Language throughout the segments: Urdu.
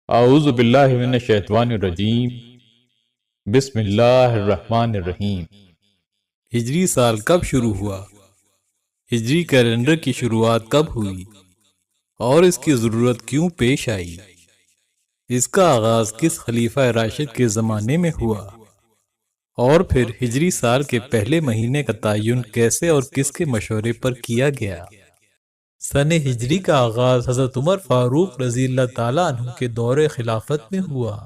اعوذ باللہ من الشیطان الرجیم بسم اللہ الرحمن الرحیم۔ ہجری سال کب شروع ہوا؟ ہجری کیلنڈر کی شروعات کب ہوئی اور اس کی ضرورت کیوں پیش آئی؟ اس کا آغاز کس خلیفہ راشد کے زمانے میں ہوا؟ اور پھر ہجری سال کے پہلے مہینے کا تعین کیسے اور کس کے مشورے پر کیا گیا؟ سن ہجری کا آغاز حضرت عمر فاروق رضی اللہ تعالیٰ عنہ کے دور خلافت میں ہوا۔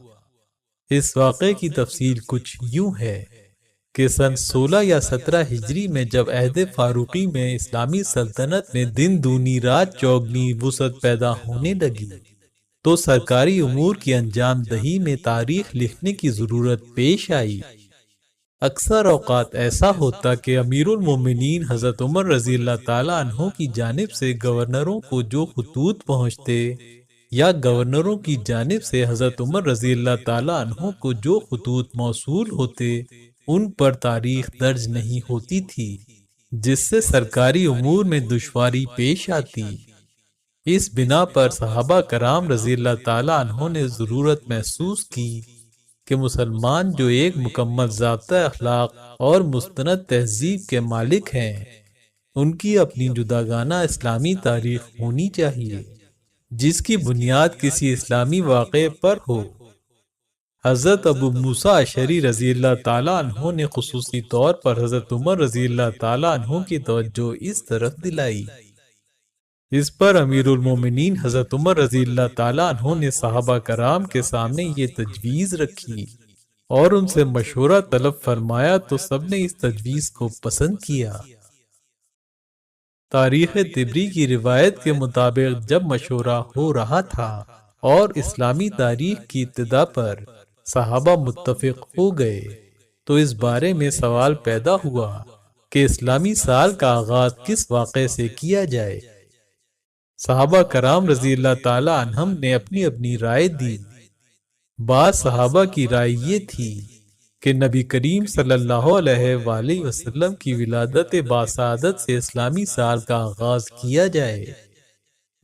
اس واقعے کی تفصیل کچھ یوں ہے کہ سن 16 یا 17 ہجری میں جب عہد فاروقی میں اسلامی سلطنت میں دن دونی رات چوگنی وسعت پیدا ہونے لگی تو سرکاری امور کی انجام دہی میں تاریخ لکھنے کی ضرورت پیش آئی۔ اکثر اوقات ایسا ہوتا کہ امیر المومنین حضرت عمر رضی اللہ تعالیٰ عنہ کی جانب سے گورنروں کو جو خطوط پہنچتے یا گورنروں کی جانب سے حضرت عمر رضی اللہ تعالیٰ عنہ کو جو خطوط موصول ہوتے ان پر تاریخ درج نہیں ہوتی تھی، جس سے سرکاری امور میں دشواری پیش آتی۔ اس بنا پر صحابہ کرام رضی اللہ تعالیٰ عنہ نے ضرورت محسوس کی کہ مسلمان جو ایک مکمل ضابطہ اخلاق اور مستند تہذیب کے مالک ہیں، ان کی اپنی جداگانہ اسلامی تاریخ ہونی چاہیے جس کی بنیاد کسی اسلامی واقعے پر ہو۔ حضرت ابو موسیٰ اشعری رضی اللہ تعالیٰ عنہ نے خصوصی طور پر حضرت عمر رضی اللہ تعالیٰ عنہ کی توجہ اس طرف دلائی۔ اس پر امیر المومنین حضرت عمر رضی اللہ تعالیٰ عنہ نے صحابہ کرام کے سامنے یہ تجویز رکھی اور ان سے مشورہ طلب فرمایا تو سب نے اس تجویز کو پسند کیا۔ تاریخ طبری کی روایت کے مطابق جب مشورہ ہو رہا تھا اور اسلامی تاریخ کی ابتدا پر صحابہ متفق ہو گئے تو اس بارے میں سوال پیدا ہوا کہ اسلامی سال کا آغاز کس واقعے سے کیا جائے۔ صحابہ کرام رضی اللہ تعالی عنہم نے اپنی اپنی رائے دی۔ بعض صحابہ کی رائے یہ تھی کہ نبی کریم صلی اللہ علیہ وآلہ وسلم کی ولادت باسعادت سے اسلامی سال کا آغاز کیا جائے۔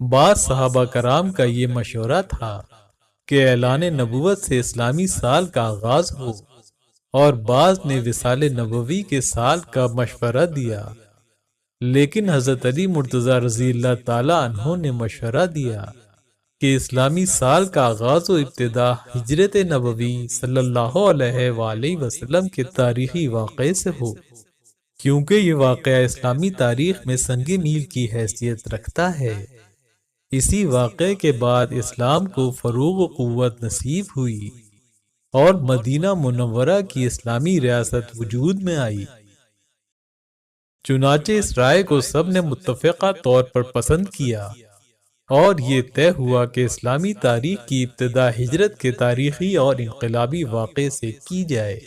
بعض صحابہ کرام کا یہ مشورہ تھا کہ اعلان نبوت سے اسلامی سال کا آغاز ہو، اور بعض نے وصال نبوی کے سال کا مشورہ دیا، لیکن حضرت علی مرتضیٰ رضی اللہ تعالیٰ عنہ نے مشورہ دیا کہ اسلامی سال کا آغاز و ابتدا ہجرت نبوی صلی اللہ علیہ وآلہ وسلم کے تاریخی واقعے سے ہو، کیونکہ یہ واقعہ اسلامی تاریخ میں سنگ میل کی حیثیت رکھتا ہے۔ اسی واقعے کے بعد اسلام کو فروغ و قوت نصیب ہوئی اور مدینہ منورہ کی اسلامی ریاست وجود میں آئی۔ چنانچہ اس رائے کو سب نے متفقہ طور پر پسند کیا اور یہ طے ہوا کہ اسلامی تاریخ کی ابتدا ہجرت کے تاریخی اور انقلابی واقعے سے کی جائے،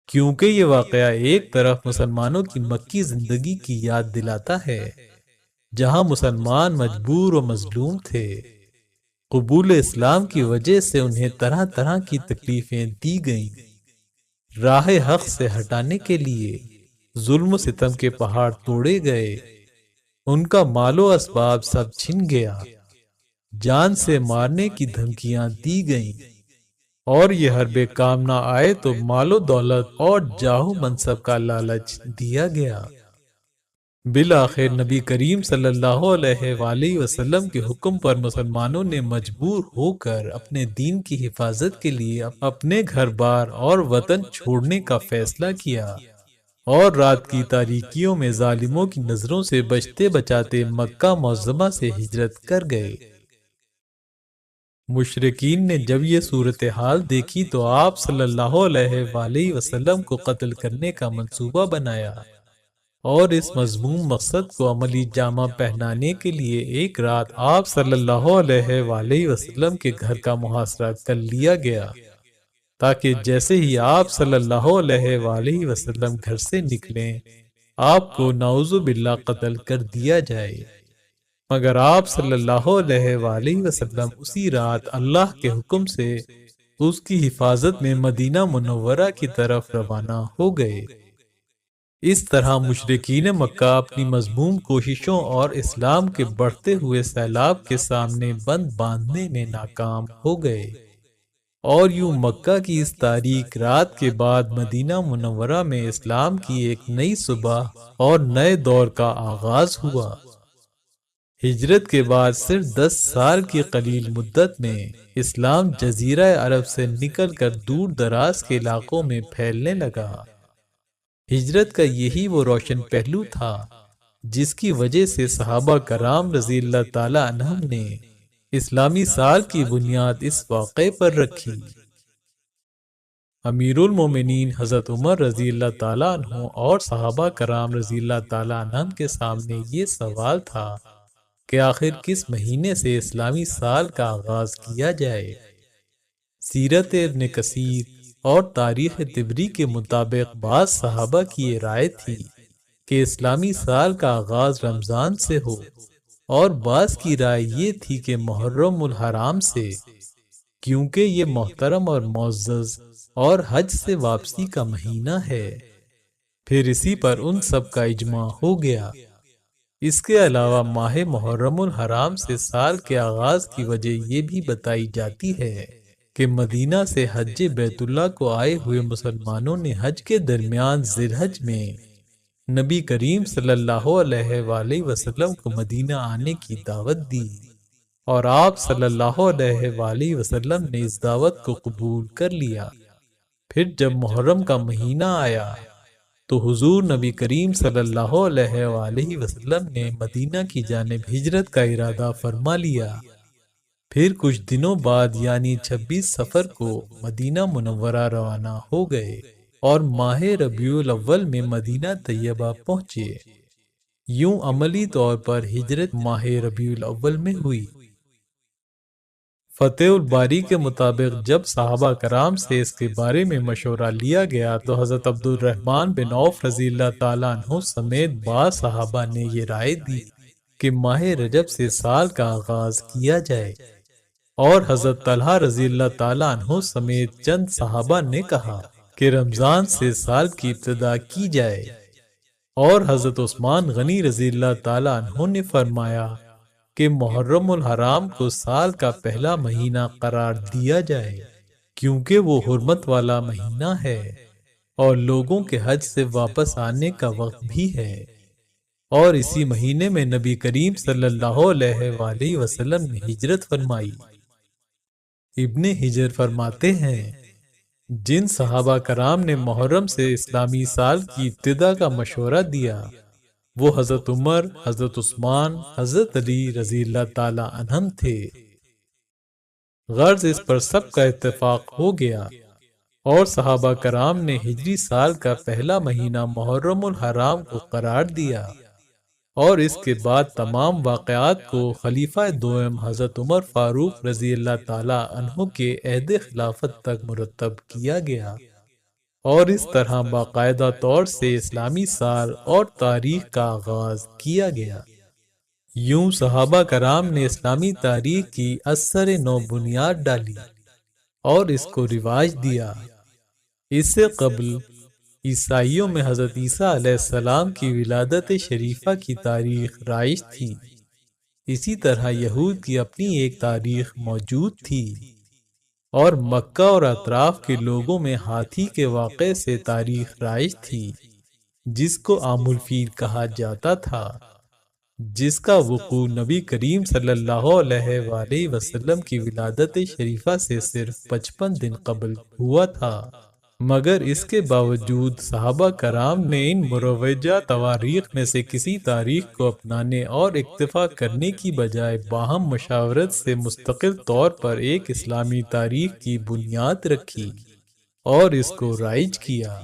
کیونکہ یہ واقعہ ایک طرف مسلمانوں کی مکی زندگی کی یاد دلاتا ہے جہاں مسلمان مجبور و مظلوم تھے، قبول اسلام کی وجہ سے انہیں طرح طرح کی تکلیفیں دی گئیں، راہ حق سے ہٹانے کے لیے ظلم و ستم کے پہاڑ توڑے گئے، ان کا مال و اسباب سب چھن گیا، جان سے مارنے کی دھمکیاں دی گئیں، اور یہ حرب کام نہ آئے تو مال و دولت اور جاہ و منصب کا لالچ دیا گیا۔ بالآخر نبی کریم صلی اللہ علیہ وآلہ وسلم کے حکم پر مسلمانوں نے مجبور ہو کر اپنے دین کی حفاظت کے لیے اپنے گھر بار اور وطن چھوڑنے کا فیصلہ کیا، اور رات کی تاریکیوں میں ظالموں کی نظروں سے بچتے بچاتے مکہ معظمہ سے ہجرت کر گئے۔ مشرکین نے جب یہ صورتحال دیکھی تو آپ صلی اللہ علیہ وآلہ وسلم کو قتل کرنے کا منصوبہ بنایا، اور اس مذموم مقصد کو عملی جامہ پہنانے کے لیے ایک رات آپ صلی اللہ علیہ وآلہ وسلم کے گھر کا محاصرہ کر لیا گیا، تاکہ جیسے ہی آپ صلی اللہ علیہ وآلہ وسلم گھر سے نکلیں آپ کو نعوذ باللہ قتل کر دیا جائے۔ مگر آپ صلی اللہ علیہ وآلہ وسلم اسی رات اللہ کے حکم سے اس کی حفاظت میں مدینہ منورہ کی طرف روانہ ہو گئے۔ اس طرح مشرکین مکہ اپنی مذموم کوششوں اور اسلام کے بڑھتے ہوئے سیلاب کے سامنے بند باندھنے میں ناکام ہو گئے، اور یوں مکہ کی اس تاریک رات کے بعد مدینہ منورہ میں اسلام کی ایک نئی صبح اور نئے دور کا آغاز ہوا۔ ہجرت کے بعد صرف 10 سال کی قلیل مدت میں اسلام جزیرہ عرب سے نکل کر دور دراز کے علاقوں میں پھیلنے لگا۔ ہجرت کا یہی وہ روشن پہلو تھا جس کی وجہ سے صحابہ کرام رضی اللہ تعالی عنہم نے اسلامی سال کی بنیاد اس واقعے پر رکھی۔ امیر المومنین حضرت عمر رضی اللہ تعالیٰ عنہ اور صحابہ کرام رضی اللہ تعالیٰ عنہم کے سامنے یہ سوال تھا کہ آخر کس مہینے سے اسلامی سال کا آغاز کیا جائے۔ سیرت ابن کثیر اور تاریخ طبری کے مطابق بعض صحابہ کی یہ رائے تھی کہ اسلامی سال کا آغاز رمضان سے ہو، اور بعض کی رائے یہ تھی کہ محرم الحرام سے، کیونکہ یہ محترم اور معزز اور حج سے واپسی کا مہینہ ہے۔ پھر اسی پر ان سب کا اجماع ہو گیا۔ اس کے علاوہ ماہ محرم الحرام سے سال کے آغاز کی وجہ یہ بھی بتائی جاتی ہے کہ مدینہ سے حج بیت اللہ کو آئے ہوئے مسلمانوں نے حج کے درمیان ذی الحج میں نبی کریم صلی اللہ علیہ وآلہ وسلم کو مدینہ آنے کی دعوت دی، اور آپ صلی اللہ علیہ وآلہ وسلم نے اس دعوت کو قبول کر لیا۔ پھر جب محرم کا مہینہ آیا تو حضور نبی کریم صلی اللہ علیہ وآلہ وسلم نے مدینہ کی جانب ہجرت کا ارادہ فرما لیا۔ پھر کچھ دنوں بعد یعنی 26 صفر کو مدینہ منورہ روانہ ہو گئے اور ماہ ربیع الاول میں مدینہ طیبہ پہنچے۔ یوں عملی طور پر ہجرت ماہ ربیع الاول میں ہوئی۔ فتح الباری کے مطابق جب صحابہ کرام سے اس کے بارے میں مشورہ لیا گیا تو حضرت عبد الرحمن بن عوف رضی اللہ تعالیٰ عنہ سمیت بعض صحابہ نے یہ رائے دی کہ ماہ رجب سے سال کا آغاز کیا جائے، اور حضرت طلحہ رضی اللہ تعالیٰ عنہ سمیت چند صحابہ نے کہا کہ رمضان سے سال کی ابتدا کی جائے، اور حضرت عثمان غنی رضی اللہ تعالیٰ عنہ نے فرمایا کہ محرم الحرام کو سال کا پہلا مہینہ قرار دیا جائے، کیونکہ وہ حرمت والا مہینہ ہے اور لوگوں کے حج سے واپس آنے کا وقت بھی ہے، اور اسی مہینے میں نبی کریم صلی اللہ علیہ وآلہ وسلم نے ہجرت فرمائی۔ ابن حجر فرماتے ہیں جن صحابہ کرام نے محرم سے اسلامی سال کی ابتدا کا مشورہ دیا وہ حضرت عمر، حضرت عثمان، حضرت علی رضی اللہ تعالی عنہم تھے۔ غرض اس پر سب کا اتفاق ہو گیا، اور صحابہ کرام نے ہجری سال کا پہلا مہینہ محرم الحرام کو قرار دیا، اور اس کے بعد تمام واقعات کو خلیفہ دوم حضرت عمر فاروق رضی اللہ تعالی عنہ کے عہد خلافت تک مرتب کیا گیا، اور اس طرح باقاعدہ طور سے اسلامی سال اور تاریخ کا آغاز کیا گیا۔ یوں صحابہ کرام نے اسلامی تاریخ کی اثر نو بنیاد ڈالی اور اس کو رواج دیا۔ اس سے قبل عیسائیوں میں حضرت عیسیٰ علیہ السلام کی ولادت شریفہ کی تاریخ رائج تھی، اسی طرح یہود کی اپنی ایک تاریخ موجود تھی، اور مکہ اور اطراف کے لوگوں میں ہاتھی کے واقعے سے تاریخ رائج تھی جس کو عام الفیل کہا جاتا تھا، جس کا وقوع نبی کریم صلی اللہ علیہ وآلہ وسلم کی ولادت شریفہ سے صرف 55 دن قبل ہوا تھا۔ مگر اس کے باوجود صحابہ کرام نے ان مروجہ تواریخ میں سے کسی تاریخ کو اپنانے اور اکتفا کرنے کی بجائے باہم مشاورت سے مستقل طور پر ایک اسلامی تاریخ کی بنیاد رکھی اور اس کو رائج کیا۔